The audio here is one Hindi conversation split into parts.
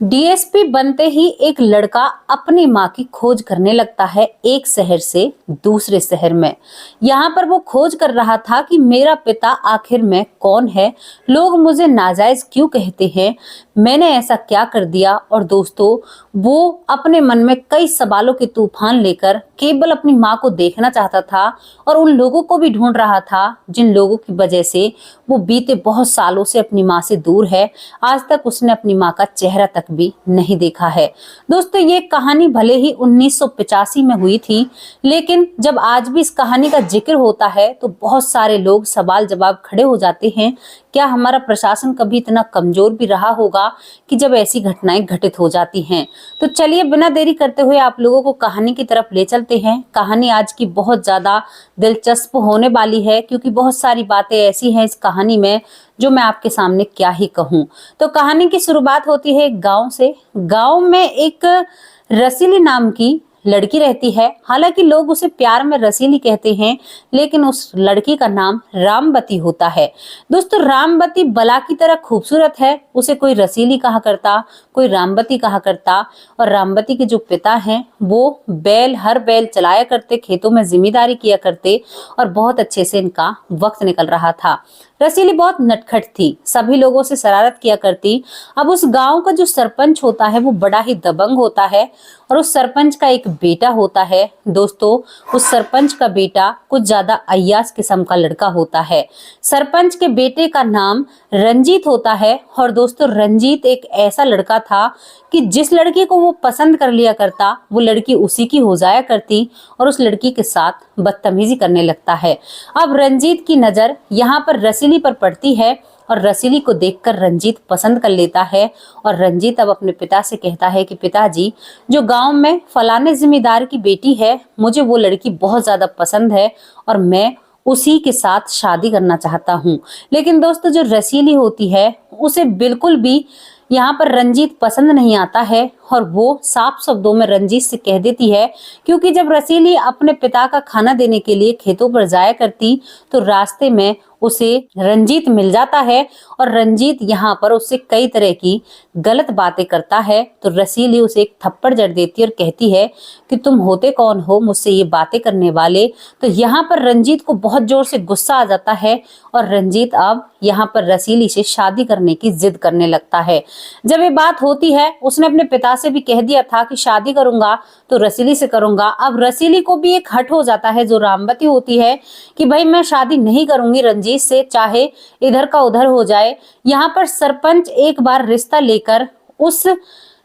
डीएसपी बनते ही एक लड़का अपनी माँ की खोज करने लगता है एक शहर से दूसरे शहर में। यहाँ पर वो खोज कर रहा था कि मेरा पिता आखिर में कौन है, लोग मुझे नाजायज क्यों कहते हैं, मैंने ऐसा क्या कर दिया। और दोस्तों, वो अपने मन में कई सवालों के तूफान लेकर केवल अपनी माँ को देखना चाहता था और उन लोगों को भी ढूंढ रहा था जिन लोगों की वजह से वो बीते बहुत सालों से अपनी माँ से दूर है। आज तक उसने अपनी माँ का चेहरा तक भी नहीं देखा है। दोस्तों, ये कहानी भले ही 1985 में हुई थी, लेकिन जब आज भी इस कहानी का जिक्र होता है तो बहुत सारे लोग सवाल जवाब खड़े हो जाते हैं। क्या हमारा प्रशासन कभी इतना कमजोर भी रहा होगा कि जब ऐसी घटनाएं घटित हो जाती हैं? तो चलिए बिना देरी करते हुए आप लोगों को कहानी की तरफ ले चलते हैं। कहानी आज की बहुत ज्यादा दिलचस्प होने वाली है, क्योंकि बहुत सारी बातें ऐसी हैं इस कहानी में जो मैं आपके सामने क्या ही कहूँ। तो कहानी की शुरुआत होती है एक गांव से। गांव में एक रसीली नाम की लड़की रहती है। हालांकि लोग उसे प्यार में रसीली कहते हैं, लेकिन उस लड़की का नाम रामवती होता है। दोस्तों, रामवती बला की तरह खूबसूरत है। उसे कोई रसीली कहा करता, कोई रामवती कहा करता। और रामवती के जो पिता हैं वो हर बैल चलाया करते, खेतों में जिम्मेदारी किया करते और बहुत अच्छे से इनका वक्त निकल रहा था। रसीली बहुत नटखट थी, सभी लोगों से शरारत किया करती। अब उस गांव का जो सरपंच होता है वो बड़ा ही दबंग होता है और उस सरपंच का एक बेटा होता है। दोस्तों, उस सरपंच का बेटा कुछ ज्यादा अय्याश किस्म का लड़का होता है। सरपंच के बेटे का नाम रंजीत होता है। और दोस्तों, रंजीत एक ऐसा लड़का था कि जिस लड़की को वो पसंद कर लिया करता वो लड़की उसी की हो जाया करती और उस लड़की के साथ बदतमीजी करने लगता है। अब रंजीत की नजर यहाँ पर रसीली पर पड़ती है और रसीली को देखकर रंजीत पसंद कर लेता है। और रंजीत अब अपने पिता से कहता है कि पिताजी, जो गांव में फलाने जिम्मेदार की बेटी है, मुझे वो लड़की बहुत ज्यादा पसंद है और मैं उसी के साथ शादी करना चाहता हूँ। लेकिन दोस्तों, जो रसीली होती है उसे बिल्कुल भी यहाँ पर रंजीत पसंद नहीं आता है और वो साफ शब्दों में रंजीत से कह देती है, क्योंकि जब रसीली अपने पिता का खाना देने के लिए खेतों पर जाया करती तो रास्ते में उसे रंजीत मिल जाता है और रंजीत यहाँ पर उससे कई तरह की गलत बातें करता है। तो रसीली उसे एक थप्पड़ जड़ देती है और कहती है कि तुम होते कौन हो मुझसे ये बातें करने वाले। तो यहाँ पर रंजीत को बहुत जोर से गुस्सा आ जाता है और रंजीत अब यहाँ पर रसीली से शादी करने की जिद करने लगता है। जब ये बात होती है, उसने अपने पिता से भी कह दिया था कि शादी करूंगा तो रसीली से करूंगा। अब रसीली को भी एक हट हो जाता है जो रामवती होती है कि भाई मैं शादी नहीं करूंगी रंजीत से, चाहे इधर का उधर हो जाए। यहाँ पर सरपंच एक बार रिश्ता लेकर उस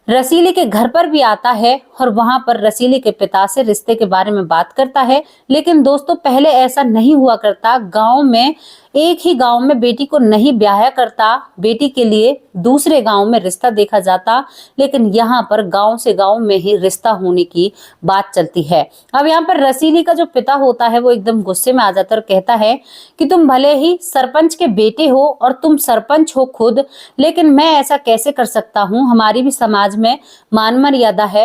रसीली के घर पर भी आता है और वहां पर रसीली के पिता से रिश्ते के बारे में बात करता है। लेकिन दोस्तों, पहले ऐसा नहीं हुआ करता। गांव में एक ही गांव में बेटी को नहीं ब्याह करता, बेटी के लिए दूसरे गांव में रिश्ता देखा जाता। लेकिन यहाँ पर गांव से गांव में ही रिश्ता होने की बात चलती है। अब यहाँ पर रसीली का जो पिता होता है वो एकदम गुस्से में आ जाता है और कहता है कि तुम भले ही सरपंच के बेटे हो और तुम सरपंच हो खुद, लेकिन मैं ऐसा कैसे कर सकता हूँ? हमारी भी समाज में मान मर्यादा है,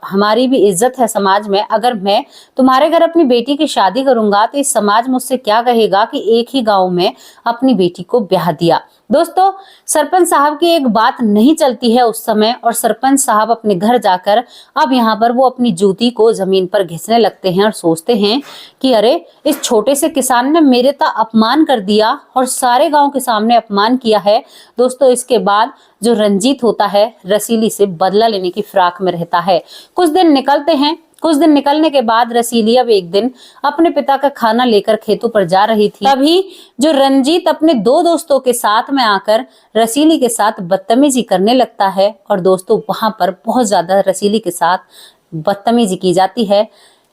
हमारी भी इज्जत है समाज में। अगर मैं तुम्हारे घर अपनी बेटी की शादी करूंगा तो इस समाज मुझसे क्या कहेगा कि एक ही गांव में अपनी बेटी को ब्याह दिया। दोस्तों, सरपंच साहब की एक बात नहीं चलती है उस समय और सरपंच साहब अपने घर जाकर अब यहाँ पर वो अपनी जूती को जमीन पर घिसने लगते हैं और सोचते हैं कि अरे, इस छोटे से किसान ने मेरे तो अपमान कर दिया और सारे गांव के सामने अपमान किया है। दोस्तों, इसके बाद जो रंजीत होता है रसीली से बदला लेने की फिराक में रहता है। कुछ दिन निकलते हैं। कुछ दिन निकलने के बाद रसीली अब एक दिन अपने पिता का खाना लेकर खेतों पर जा रही थी। तभी जो रंजीत अपने दो दोस्तों के साथ में आकर रसीली के साथ बदतमीजी करने लगता है और दोस्तों, वहां पर बहुत ज्यादा रसीली के साथ बदतमीजी की जाती है।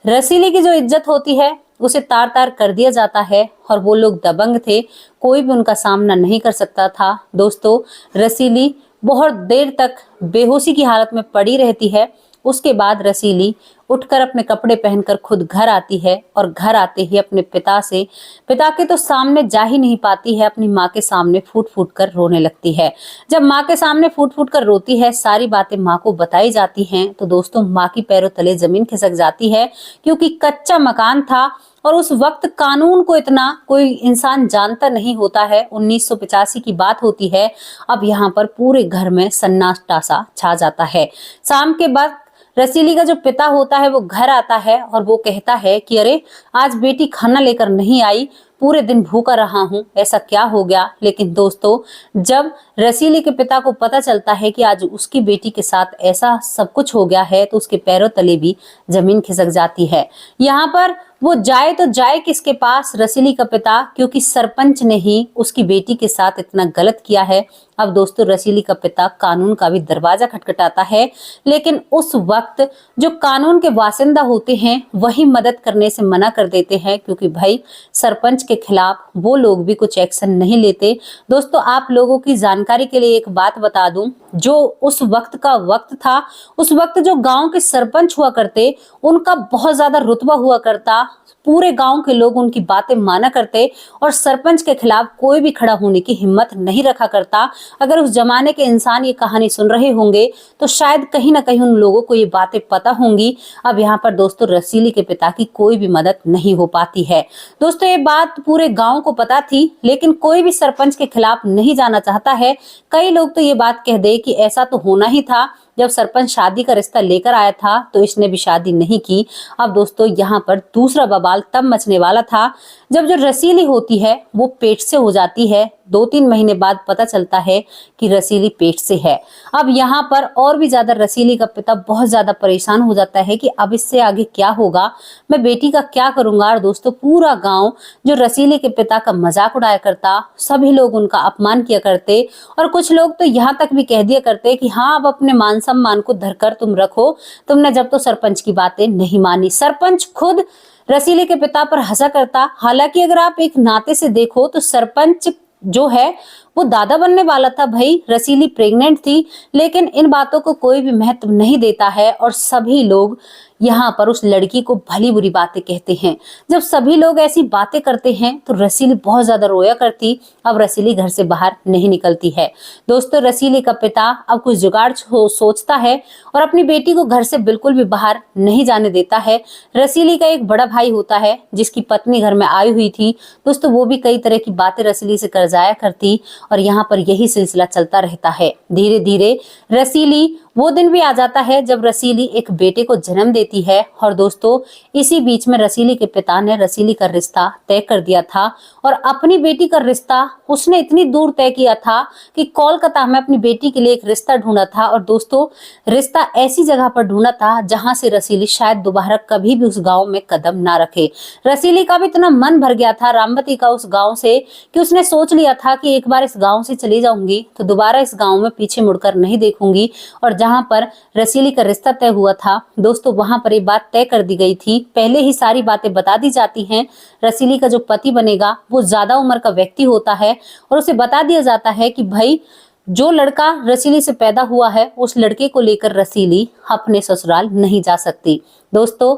रसीली की जो इज्जत होती है उसे तार तार कर दिया जाता है और वो लोग दबंग थे, कोई भी उनका सामना नहीं कर सकता था। दोस्तों, रसीली बहुत देर तक बेहोशी की हालत में पड़ी रहती है। उसके बाद रसीली उठकर अपने कपड़े पहनकर खुद घर आती है और घर आते ही अपने पिता के तो सामने जा ही नहीं पाती है, अपनी माँ के सामने फूट फूट कर रोने लगती है। जब माँ के सामने फूट फूट कर रोती है, सारी बातें माँ को बताई जाती हैं, तो दोस्तों, माँ की पैरों तले जमीन खिसक जाती है, क्योंकि कच्चा मकान था और उस वक्त कानून को इतना कोई इंसान जानता नहीं होता है। 1985 की बात होती है। अब यहाँ पर पूरे घर में सन्नाटा सा छा जाता है। शाम के बाद रसीली का जो पिता होता है वो घर आता है और वो कहता है कि अरे आज बेटी खाना लेकर नहीं आई, पूरे दिन भूखा रहा हूं, ऐसा क्या हो गया। लेकिन दोस्तों, जब रसीली के पिता को पता चलता है कि आज उसकी बेटी के साथ ऐसा सब कुछ हो गया है तो उसके पैरों तले भी जमीन खिसक जाती है। यहाँ पर वो जाए तो जाए किसके पास, रसीली का पिता, क्योंकि सरपंच ने ही उसकी बेटी के साथ इतना गलत किया है। अब दोस्तों, रसीली का पिता कानून का भी दरवाजा खटखटाता है, लेकिन उस वक्त जो कानून के वासिंदा होते हैं वही मदद करने से मना कर देते हैं, क्योंकि भाई सरपंच के खिलाफ वो लोग भी कुछ एक्शन नहीं लेते। दोस्तों, आप लोगों की जानकारी के लिए एक बात बता दूं, जो उस वक्त का वक्त था, उस वक्त जो गांव के सरपंच हुआ करते उनका बहुत ज्यादा रुतबा हुआ करता। पूरे गांव के लोग उनकी बातें माना करते और सरपंच के खिलाफ कोई भी खड़ा होने की हिम्मत नहीं रखा करता। अगर उस जमाने के इंसान ये कहानी सुन रहे होंगे तो शायद कहीं ना कहीं उन लोगों को ये बातें पता होंगी। अब यहाँ पर दोस्तों, रसीली के पिता की कोई भी मदद नहीं हो पाती है। दोस्तों, ये बात पूरे गांव को पता थी, लेकिन कोई भी सरपंच के खिलाफ नहीं जाना चाहता है। कई लोग तो ये बात कह दे कि ऐसा तो होना ही था, जब सरपंच शादी का रिश्ता लेकर आया था तो इसने भी शादी नहीं की। अब दोस्तों, यहाँ पर दूसरा बवाल तब मचने वाला था जब जो रसीली होती है वो पेट से हो जाती है। 2-3 महीने बाद पता चलता है कि रसीली पेट से है। अब यहाँ पर और भी ज्यादा रसीली का पिता बहुत ज्यादा परेशान हो जाता है कि अब इससे आगे क्या होगा, मैं बेटी का क्या करूंगा। और दोस्तों, पूरा गांव जो रसीली के पिता का मजाक उड़ाया करता, सभी लोग उनका अपमान किया करते और कुछ लोग तो यहाँ तक भी कह दिया करते कि हाँ, अब अपने मान सम्मान को धरकर तुम रखो, तुमने जब तो सरपंच की बातें नहीं मानी। सरपंच खुद रसीले के पिता पर हंसा करता। हालांकि अगर आप एक नाते से देखो तो सरपंच जो है वो दादा बनने वाला था। भाई, रसीली प्रेग्नेंट थी, लेकिन इन बातों को कोई भी महत्व नहीं देता है और सभी लोग यहाँ पर उस लड़की को भली बुरी बातें कहते हैं। जब सभी लोग ऐसी बातें करते हैं तो रसीली बहुत ज्यादा रोया करती। अब रसीली घर से बाहर नहीं निकलती है। दोस्तों, रसीली का पिता अब कुछ जुगाड़ सोचता है और अपनी बेटी को घर से बिल्कुल भी बाहर नहीं जाने देता है। रसीली का एक बड़ा भाई होता है जिसकी पत्नी घर में आई हुई थी। दोस्तों, वो भी कई तरह की बातें रसीली से कर जाया करती और यहाँ पर यही सिलसिला चलता रहता है। धीरे धीरे रसीली वो दिन भी आ जाता है जब रसीली एक बेटे को जन्म देती है। और दोस्तों, इसी बीच में रसीली के पिता ने रसीली का रिश्ता तय कर दिया था और अपनी बेटी का रिश्ता उसने इतनी दूर तय किया था कि कोलकाता में अपनी बेटी के लिए एक रिश्ता ढूंढा था। और दोस्तों, रिश्ता ऐसी जगह पर ढूंढा था जहां से रसीली शायद दोबारा कभी भी उस गांव में कदम ना रखे। रसीली का भी इतना मन भर गया था रामवती का उस गाँव से कि उसने सोच लिया था कि एक बार इस गाँव से चली जाऊंगी तो दोबारा इस गाँव में पीछे मुड़कर नहीं देखूंगी। और जहां पर रसीली का रिश्ता तय हुआ था दोस्तों, वहां पर ये बात तय कर दी गई थी। पहले ही सारी बातें बता दी जाती हैं। रसीली का जो पति बनेगा वो ज्यादा उम्र का व्यक्ति होता है और उसे बता दिया जाता है कि भाई, जो लड़का रसीली से पैदा हुआ है उस लड़के को लेकर रसीली अपने ससुराल नहीं जा सकती। दोस्तों,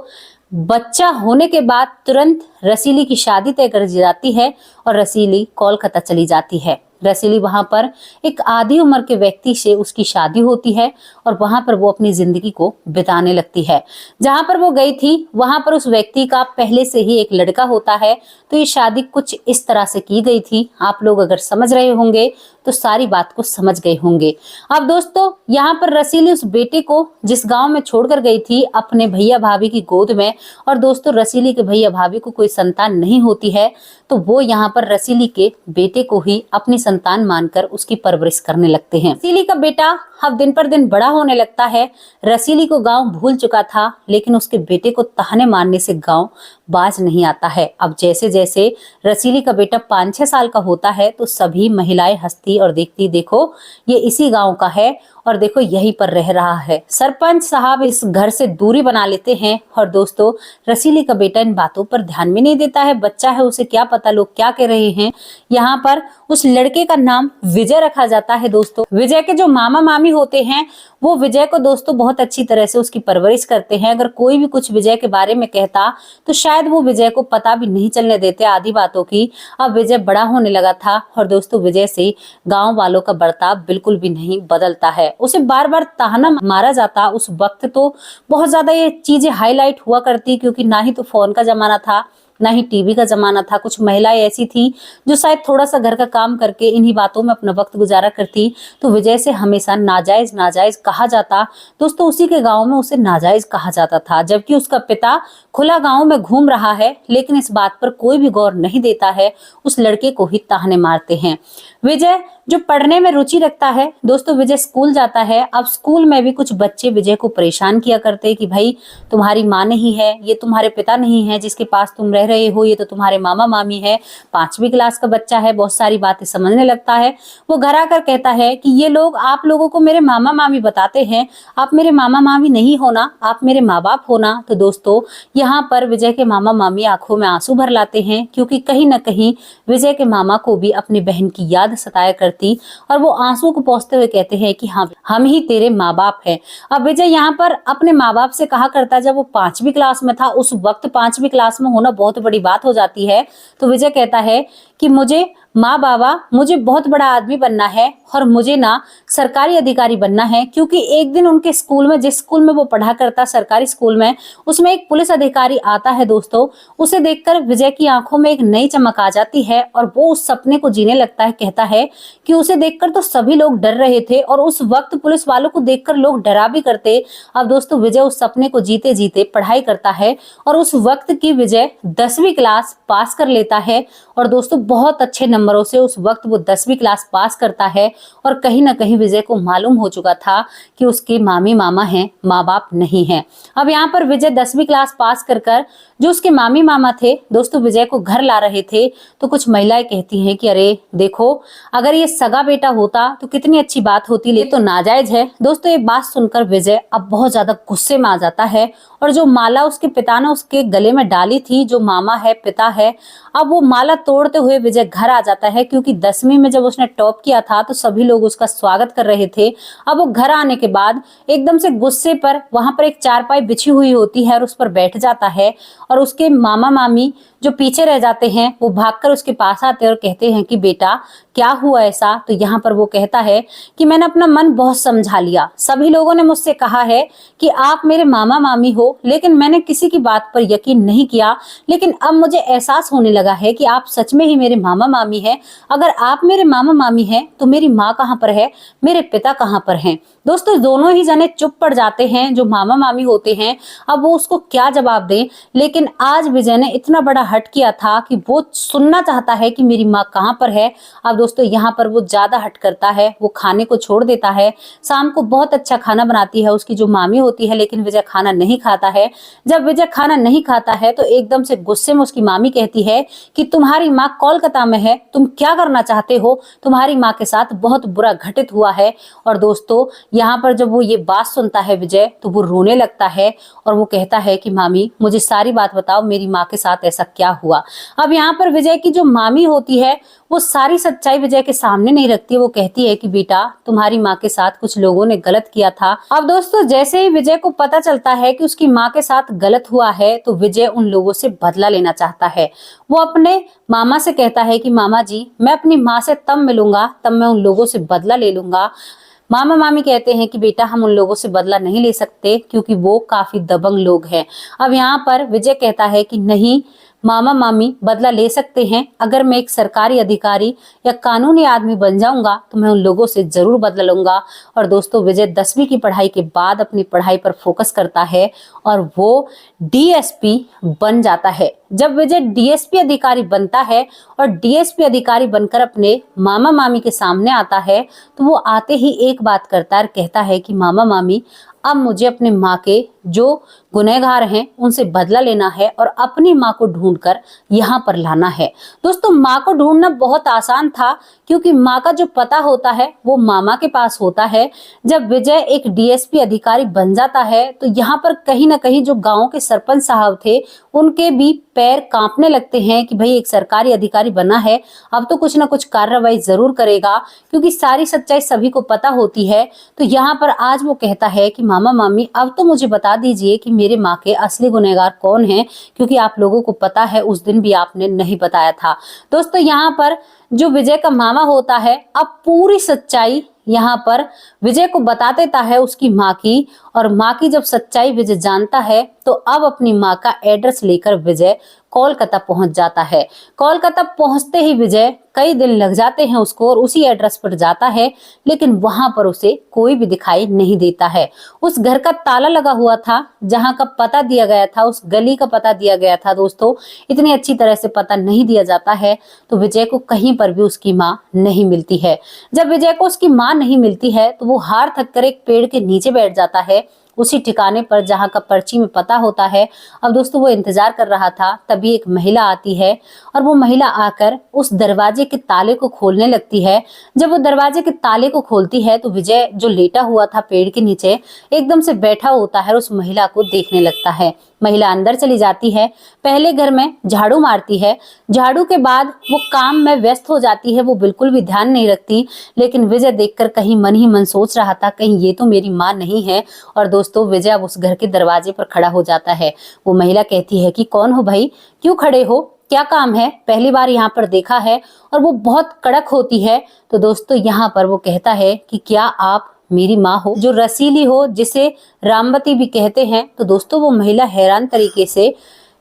बच्चा होने के बाद तुरंत रसीली की शादी तय कर दी जाती है और रसीली कोलकाता चली जाती है। रसीली वहां पर एक आधी उम्र के व्यक्ति से उसकी शादी होती है और वहां पर वो अपनी जिंदगी को बिताने लगती है। जहां पर वो गई थी वहां पर उस व्यक्ति का पहले से ही एक लड़का होता है। तो ये शादी कुछ इस तरह से की गई थी। आप लोग अगर समझ रहे होंगे तो सारी बात को समझ गए होंगे। अब दोस्तों, यहाँ पर रसीली उस बेटे को जिस गांव में छोड़कर गई थी अपने भैया भाभी की गोद में, और दोस्तों रसीली के भैया भाभी को कोई संतान नहीं होती है तो वो यहाँ पर रसीली के बेटे को ही अपनी संतान मानकर उसकी परवरिश करने लगते हैं। रसीली का बेटा अब दिन पर दिन बड़ा होने लगता है। रसीली को गांव भूल चुका था, लेकिन उसके बेटे को ताने मारने से गांव बाज नहीं आता है। अब जैसे जैसे रसीली का बेटा 5-6 साल का होता है तो सभी महिलाएं हंसती और देखती, देखो ये इसी गांव का है और देखो यहीं पर रह रहा है। सरपंच साहब इस घर से दूरी बना लेते हैं। और दोस्तों, रसीली का बेटा इन बातों पर ध्यान भी नहीं देता है। बच्चा है, उसे क्या पता लोग क्या कह रहे हैं। यहाँ पर उस लड़के का नाम विजय रखा जाता है। दोस्तों, विजय के जो मामा मामी होते हैं वो विजय को दोस्तों बहुत अच्छी तरह से उसकी परवरिश करते हैं। अगर कोई भी कुछ विजय के बारे में कहता तो शायद वो विजय को पता भी नहीं चलने देते आधी बातों की। अब विजय बड़ा होने लगा था और दोस्तों विजय से गांव वालों का बर्ताव बिल्कुल भी नहीं बदलता है। उसे बार बार ताना मारा जाता। उस वक्त तो बहुत ज्यादा ये चीजें हाईलाइट हुआ करती, क्योंकि ना ही तो फोन का जमाना था, ना ही टीवी का जमाना था। कुछ महिलाएं ऐसी थी जो शायद थोड़ा सा घर का काम करके इन्हीं बातों में अपना वक्त गुजारा करती। तो विजय से हमेशा नाजायज नाजायज कहा जाता। दोस्तों उसी के गांव में उसे नाजायज कहा जाता था, जबकि उसका पिता खुला गांव में घूम रहा है, लेकिन इस बात पर कोई भी गौर नहीं देता है। उस लड़के को ही ताहने मारते हैं। विजय जो पढ़ने में रुचि रखता है, दोस्तों विजय स्कूल जाता है। अब स्कूल में भी कुछ बच्चे विजय को परेशान किया करते कि भाई तुम्हारी माँ नहीं है, ये तुम्हारे पिता नहीं है जिसके पास तुम रह रहे हो, ये तो तुम्हारे मामा मामी है। 5वीं क्लास का बच्चा है, बहुत सारी बातें समझने लगता है। वो घर आकर कहता है कि ये लोग आप लोगों को मेरे मामा मामी बताते हैं, आप मेरे मामा मामी नहीं होना, आप मेरे माँ बाप होना। तो दोस्तों यहाँ पर विजय के मामा मामी आंखों में आंसू भर लाते हैं, क्योंकि कहीं ना कहीं विजय के मामा को भी अपनी बहन की याद सताया करती, और वो आंसू को पोंछते हुए कहते हैं कि हाँ हम ही तेरे माँ बाप हैं। अब विजय यहाँ पर अपने माँ बाप से कहा करता, जब वो 5वीं क्लास में था, उस वक्त 5वीं क्लास में होना बहुत बड़ी बात हो जाती है। तो विजय कहता है कि मुझे माँ बाबा, मुझे बहुत बड़ा आदमी बनना है और मुझे ना सरकारी अधिकारी बनना है। क्योंकि एक दिन उनके स्कूल में, जिस स्कूल में वो पढ़ा करता सरकारी स्कूल में, उसमें एक पुलिस अधिकारी आता है। दोस्तों उसे देखकर विजय की आंखों में एक नई चमक आ जाती है और वो उस सपने को जीने लगता है। कहता है कि उसे देखकर तो सभी लोग डर रहे थे और उस वक्त पुलिस वालों को देखकर लोग डरा भी करते। अब दोस्तों विजय उस सपने को जीते जीते पढ़ाई करता है और उस वक्त की विजय 10वीं क्लास पास कर लेता है। और दोस्तों बहुत अच्छे नंबरों से उस वक्त वो 10वीं क्लास पास करता है। और कहीं ना कहीं विजय को मालूम हो चुका था कि उसके मामी मामा हैं, माँ बाप नहीं हैं। अब यहाँ पर विजय 10वीं क्लास पास कर जो उसके मामी मामा थे दोस्तों विजय को घर ला रहे थे, तो कुछ महिलाएं कहती हैं कि अरे देखो, अगर ये सगा बेटा होता तो कितनी अच्छी बात होती, ले तो नाजायज है। दोस्तों ये बात सुनकर विजय अब बहुत ज्यादा गुस्से में आ जाता है और जो माला उसके पिता ने उसके गले में डाली थी, जो मामा है पिता है, अब वो माला तोड़ते हुए विजय घर आ जाता है। क्योंकि 10वीं में जब उसने टॉप किया था तो सभी लोग उसका स्वागत कर रहे थे। अब वो घर आने के बाद एकदम से गुस्से पर वहां पर एक चारपाई बिछी हुई होती है और उस पर बैठ जाता है। और उसके मामा मामी जो पीछे रह जाते हैं वो भागकर उसके पास आते हैं और कहते हैं कि बेटा क्या हुआ ऐसा। तो यहाँ पर वो कहता है कि मैंने अपना मन बहुत समझा लिया, सभी लोगों ने मुझसे कहा है कि आप मेरे मामा मामी हो, लेकिन मैंने किसी की बात पर यकीन नहीं किया। लेकिन अब मुझे एहसास होने लगा है कि आप सच में ही मेरे मामा मामी हैं। अगर आप मेरे मामा मामी हैं तो मेरी माँ कहाँ पर है, मेरे पिता कहाँ पर हैं। दोस्तों दोनों ही जने चुप पड़ जाते हैं, जो मामा मामी होते हैं। अब वो उसको क्या जवाब दें, लेकिन आज विजय ने इतना बड़ा हट किया था कि वो सुनना चाहता है कि मेरी माँ कहाँ पर है। अब दोस्तों यहाँ पर वो ज्यादा हट करता है, वो खाने को छोड़ देता है। शाम को बहुत अच्छा खाना बनाती है उसकी जो मामी होती है, लेकिन विजय खाना नहीं खाता है। जब विजय खाना नहीं खाता है तो एकदम से गुस्से में उसकी मामी कहती है कि तुम्हारी माँ कोलकाता में है, तुम क्या करना चाहते हो, तुम्हारी माँ के साथ बहुत बुरा घटित हुआ है। और दोस्तों यहाँ पर जब वो ये बात सुनता है विजय, तो वो रोने लगता है और वो कहता है कि मामी मुझे सारी बात बताओ, मेरी माँ के साथ ऐसा क्या हुआ। अब यहाँ पर विजय की जो मामी होती है वो सारी सच्चाई विजय के सामने नहीं रखती। वो कहती है कि बेटा तुम्हारी माँ के साथ कुछ लोगों ने गलत किया था। अब दोस्तों जैसे ही विजय को पता चलता है कि उसकी माँ के साथ गलत हुआ है, तो विजय उन लोगों से बदला लेना चाहता है। वो अपने मामा से कहता है कि मामा जी मैं अपनी माँ से तब मिलूंगा, तब मैं उन लोगों से बदला ले लूंगा। मामा मामी कहते हैं कि बेटा हम उन लोगों से बदला नहीं ले सकते, क्योंकि वो काफी दबंग लोग हैं। अब यहाँ पर विजय कहता है कि नहीं, मामा मामी बदला ले सकते हैं। अगर मैं एक सरकारी अधिकारी या कानूनी आदमी बन जाऊंगा तो मैं उन लोगों से जरूर बदला लूंगा। और दोस्तों विजय 10वीं की पढ़ाई के बाद अपनी पढ़ाई पर फोकस करता है और वो डीएसपी बन जाता है। जब विजय डीएसपी अधिकारी बनता है और डीएसपी अधिकारी बनकर अपने मामा मामी के सामने आता है, तो वो आते ही एक बात करता है और कहता है कि मामा मामी अब मुझे अपने माँ के जो गुनहगार हैं उनसे बदला लेना है और अपनी माँ को ढूंढकर यहाँ पर लाना है। दोस्तों माँ को ढूंढना बहुत आसान था, क्योंकि माँ का जो पता होता है वो मामा के पास होता है। जब विजय एक डीएसपी अधिकारी बन जाता है तो यहाँ पर कहीं ना कहीं जो गांव के सरपंच साहब थे उनके भी पैर कांपने लगते हैं कि भाई एक सरकारी अधिकारी बना है, अब तो कुछ ना कुछ कार्रवाई जरूर करेगा, क्योंकि सारी सच्चाई सभी को पता होती है। तो यहाँ पर आज वो कहता है कि मामा मामी अब तो मुझे बता दीजिए कि मेरे माँ के असली गुनहगार कौन हैं, क्योंकि आप लोगों को पता है उस दिन भी आपने नहीं बताया था। दोस्तों यहाँ पर जो विजय का मामा होता है अब पूरी सच्चाई यहाँ पर विजय को बता देता है उसकी माँ की। और माँ की जब सच्चाई विजय जानता है तो अब अपनी माँ का एड्रेस लेकर विजय कोलकाता पहुंच जाता है। कोलकाता पहुंचते ही विजय कई दिन लग जाते हैं उसको और उसी एड्रेस पर जाता है, लेकिन वहां पर उसे कोई भी दिखाई नहीं देता है। उस घर का ताला लगा हुआ था, जहां का पता दिया गया था, उस गली का पता दिया गया था दोस्तों, इतनी अच्छी तरह से पता नहीं दिया जाता है। तो विजय को कहीं पर भी उसकी माँ नहीं मिलती है। जब विजय को उसकी माँ नहीं मिलती है तो वो हार थक कर एक पेड़ के नीचे बैठ जाता है, उसी ठिकाने पर जहां का पर्ची में पता होता है। अब दोस्तों वो इंतजार कर रहा था, तभी एक महिला आती है और वो महिला आकर उस दरवाजे के ताले को खोलने लगती है। जब वो दरवाजे के ताले को खोलती है तो विजय जो लेटा हुआ था पेड़ के नीचे एकदम से बैठा होता है और उस महिला को देखने लगता है। महिला अंदर चली जाती है, पहले घर में झाड़ू मारती है, झाड़ू के बाद वो काम में व्यस्त हो जाती है, वो बिल्कुल भी ध्यान नहीं रखती। लेकिन विजय देखकर कहीं मन ही मन सोच रहा था कहीं ये तो मेरी माँ नहीं है। और दोस्तों विजय अब उस घर के दरवाजे पर खड़ा हो जाता है। वो महिला कहती है कि कौन हो भाई, क्यों खड़े हो, क्या काम है, पहली बार यहाँ पर देखा है। और वो बहुत कड़क होती है। तो दोस्तों यहाँ पर वो कहता है कि क्या आप मेरी माँ हो, जो रसीली हो, जिसे रामवती भी कहते हैं। तो दोस्तों वो महिला हैरान तरीके से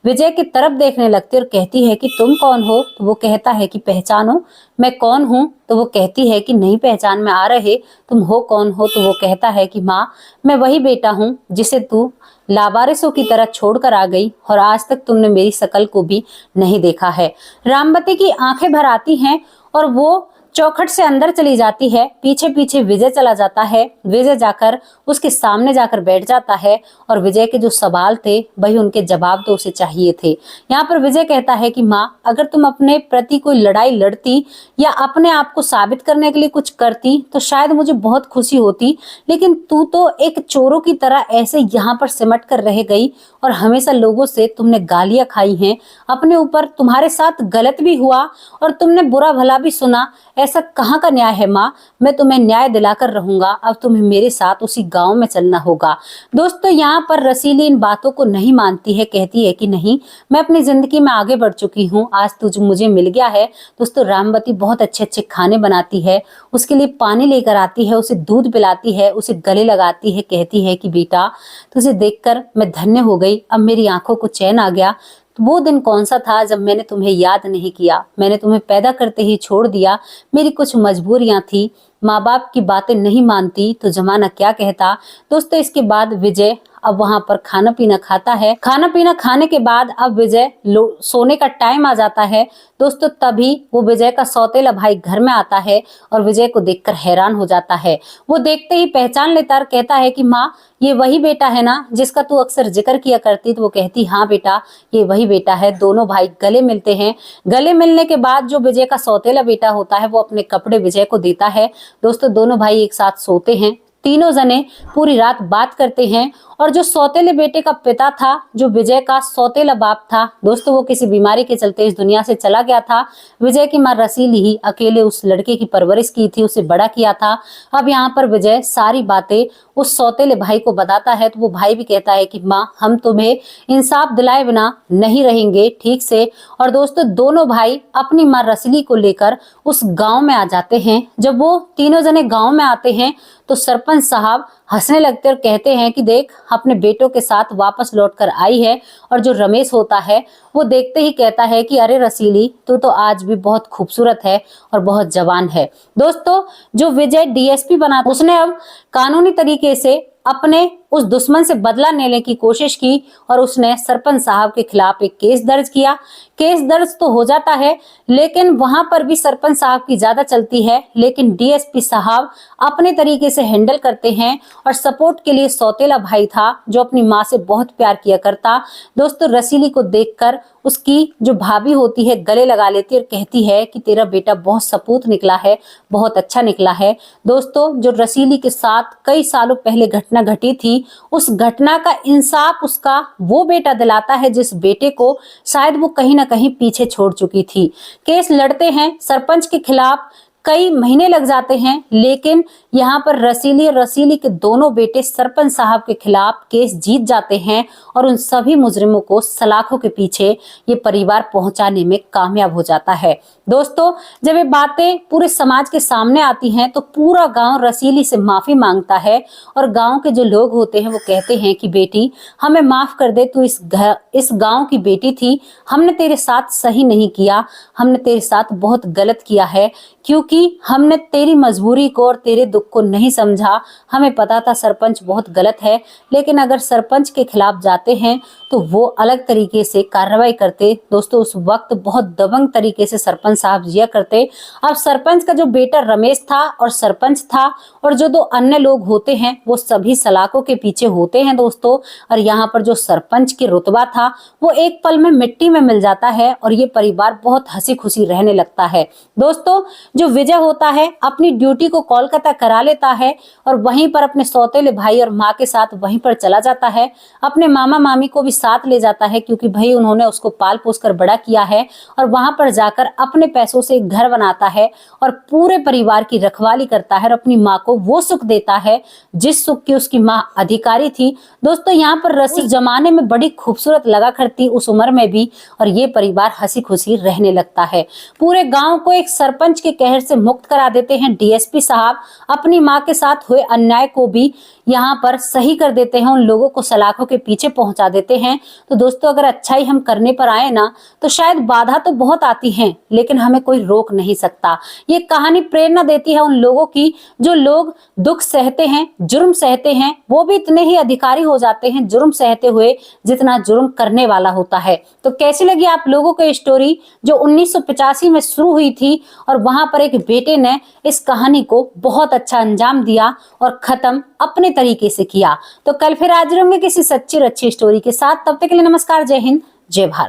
विजय की तरफ देखने लगती है और कहती है कि तुम कौन हो। तो वो कहता है कि पहचानो मैं कौन हूँ। तो वो कहती है कि नहीं पहचान में आ रहे, तुम हो कौन हो। तो वो कहता है कि माँ मैं वही बेटा हूँ जिसे तू लावारिसों की तरह छोड़कर आ गई और आज तक तुमने मेरी शकल को भी नहीं देखा है। रामवती की आंखें भर आती हैं और वो चौखट से अंदर चली जाती है। पीछे पीछे विजय चला जाता है। विजय जाकर उसके सामने जाकर बैठ जाता है और विजय के जो सवाल थे वही उनके जवाब तो उसे चाहिए थे। यहाँ पर विजय कहता है कि माँ अगर तुम अपने प्रति कोई लड़ाई लड़ती या अपने आप को साबित करने के लिए कुछ करती तो शायद मुझे बहुत खुशी होती, लेकिन तू तो एक चोरों की तरह ऐसे यहाँ पर सिमट कर रह गई और हमेशा लोगों से तुमने गालियां खाई हैं, अपने ऊपर तुम्हारे साथ गलत भी हुआ और तुमने बुरा भला भी सुना। ऐसा कहाँ का न्याय है माँ, मैं तुम्हें न्याय दिलाकर रहूंगा, अब तुम्हें मेरे साथ उसी गांव में चलना होगा। दोस्तों यहाँ पर रसीली इन बातों को नहीं मानती है, कहती है कि नहीं मैं अपनी जिंदगी में आगे बढ़ चुकी हूँ, आज तुझ मुझे मिल गया है। दोस्तों रामवती बहुत अच्छे अच्छे खाने बनाती है, उसके लिए पानी लेकर आती है, उसे दूध पिलाती है, उसे गले लगाती है, कहती है कि बेटा तुझे देखकर मैं धन्य हो गई, अब मेरी आंखों को चैन आ गया। वो दिन कौन सा था जब मैंने तुम्हें याद नहीं किया, मैंने तुम्हें पैदा करते ही छोड़ दिया, मेरी कुछ मजबूरियां थी, माँ बाप की बातें नहीं मानती तो जमाना क्या कहता। दोस्तों इसके बाद विजय अब वहां पर खाना पीना खाता है। खाना पीना खाने के बाद अब विजय सोने का टाइम आ जाता है। दोस्तों तभी वो विजय का सौतेला भाई घर में आता है और विजय को देखकर हैरान हो जाता है। वो देखते ही पहचान लेता और कहता है कि माँ ये वही बेटा है ना जिसका तू अक्सर जिक्र किया करती। तो वो कहती हाँ बेटा ये वही बेटा है। दोनों भाई गले मिलते हैं। गले मिलने के बाद जो विजय का सौतेला बेटा होता है वो अपने कपड़े विजय को देता है। दोस्तों दोनों भाई एक साथ सोते हैं, तीनों जने पूरी रात बात करते हैं। और जो सौतेले बेटे का पिता था, जो विजय का सौतेला बाप था, दोस्तों वो किसी बीमारी के चलते इस दुनिया से चला गया था। विजय की माँ रसीली ही अकेले उस लड़के की परवरिश की थी, उसे बड़ा किया था। अब यहाँ पर विजय सारी बातें उस सौतेले भाई को बताता है तो वो भाई भी कहता है कि माँ हम तुम्हें इंसाफ दिलाए बिना नहीं रहेंगे ठीक से। और दोस्तों दोनों भाई अपनी माँ रसीली को लेकर उस गांव में आ जाते हैं। जब वो तीनों जने गांव में आते हैं तो सरपंच साहब हंसने लगते और कहते हैं कि देख अपने बेटों के साथ वापस लौटकर आई है। और जो रमेश होता है वो देखते ही कहता है कि अरे रसीली तू तो आज भी बहुत खूबसूरत है और बहुत जवान है। दोस्तों जो विजय डीएसपी बना उसने अब कानूनी तरीके से अपने उस दुश्मन से बदला लेने की कोशिश की और उसने सरपंच साहब के खिलाफ एक केस दर्ज किया। केस दर्ज तो हो जाता है लेकिन वहां पर भी सरपंच साहब की ज्यादा चलती है, लेकिन डीएसपी साहब अपने तरीके से हैंडल करते हैं। और सपोर्ट के लिए सौतेला भाई था जो अपनी माँ से बहुत प्यार किया करता। दोस्तों रसीली को देखकर उसकी जो भाभी होती है गले लगा लेती है और कहती है कि तेरा बेटा बहुत सपूत निकला है, बहुत अच्छा निकला है। दोस्तों जो रसीली के साथ कई सालों पहले घटना घटी थी, उस घटना का इंसाफ उसका वो बेटा दिलाता है जिस बेटे को शायद वो कहीं ना कहीं पीछे छोड़ चुकी थी। केस लड़ते हैं सरपंच के खिलाफ। कई महीने लग जाते हैं, लेकिन यहाँ पर रसीली और रसीली के दोनों बेटे सरपंच साहब के खिलाफ केस जीत जाते हैं और उन सभी मुजरिमों को सलाखों के पीछे ये परिवार पहुंचाने में कामयाब हो जाता है। दोस्तों, जब ये बातें पूरे समाज के सामने आती हैं तो पूरा गांव रसीली से माफी मांगता है और गांव के जो लोग होते हैं वो कहते हैं कि बेटी, हमें माफ कर दे, तू इस गांव की बेटी थी, हमने तेरे साथ सही नहीं किया, हमने तेरे साथ बहुत गलत किया है, क्योंकि हमने तेरी मजबूरी को और तेरे दुख को नहीं समझा। हमें पता था सरपंच बहुत गलत है, लेकिन अगर सरपंच के खिलाफ जाते हैं तो वो अलग तरीके से कार्रवाई करते। दोस्तों, उस वक्त बहुत दबंग तरीके से सरपंच साहब जिया करते। अब सरपंच का जो बेटा रमेश था और सरपंच था और जो दो अन्य लोग होते हैं वो सभी सलाखों के पीछे होते हैं दोस्तों। और यहाँ पर जो सरपंच की रुतबा था वो एक पल में मिट्टी में मिल जाता है और ये परिवार बहुत हंसी खुशी रहने लगता है। दोस्तों, जो विजय होता है अपनी ड्यूटी को कोलकाता करा लेता है और वहीं पर अपने सौतेले भाई और माँ के साथ वहीं पर चला जाता है। अपने मामा मामी को भी साथ ले जाता है, क्योंकि भाई उन्होंने उसको पाल पोस कर बड़ा किया है, और वहां पर जाकर अपने पैसों से एक घर बनाता है और पूरे परिवार की रखवाली करता है और अपनी माँ को वो सुख देता है जिस सुख की उसकी माँ अधिकारी थी। दोस्तों, यहाँ पर रसी जमाने में बड़ी खूबसूरत लगा करती उस उम्र में भी, और ये परिवार हंसी खुशी रहने लगता है। पूरे गांव को एक सरपंच के कहर से मुक्त करा देते हैं डीएसपी साहब। अपनी माँ के साथ हुए अन्याय को भी यहाँ पर सही कर देते हैं, उन लोगों को सलाखों के पीछे पहुंचा देते हैं। तो दोस्तों, अगर अच्छाई हम करने पर आए ना तो शायद बाधा तो बहुत आती है, लेकिन हमें कोई रोक नहीं सकता। ये कहानी प्रेरणा देती है उन लोगों की जो लोग दुख सहते हैं, जुर्म सहते हैं, वो भी इतने ही अधिकारी हो जाते हैं जुर्म सहते हुए जितना जुर्म करने वाला होता है। तो कैसी लगी आप लोगों को स्टोरी जो 1985 में शुरू हुई थी और वहां पर एक बेटे ने इस कहानी को बहुत अच्छा अंजाम दिया और खत्म अपने तरीके से किया। तो कल फिर हाजिर होंगे किसी सच्ची और अच्छी स्टोरी के साथ। तब तक के लिए नमस्कार, जय हिंद, जय भारत।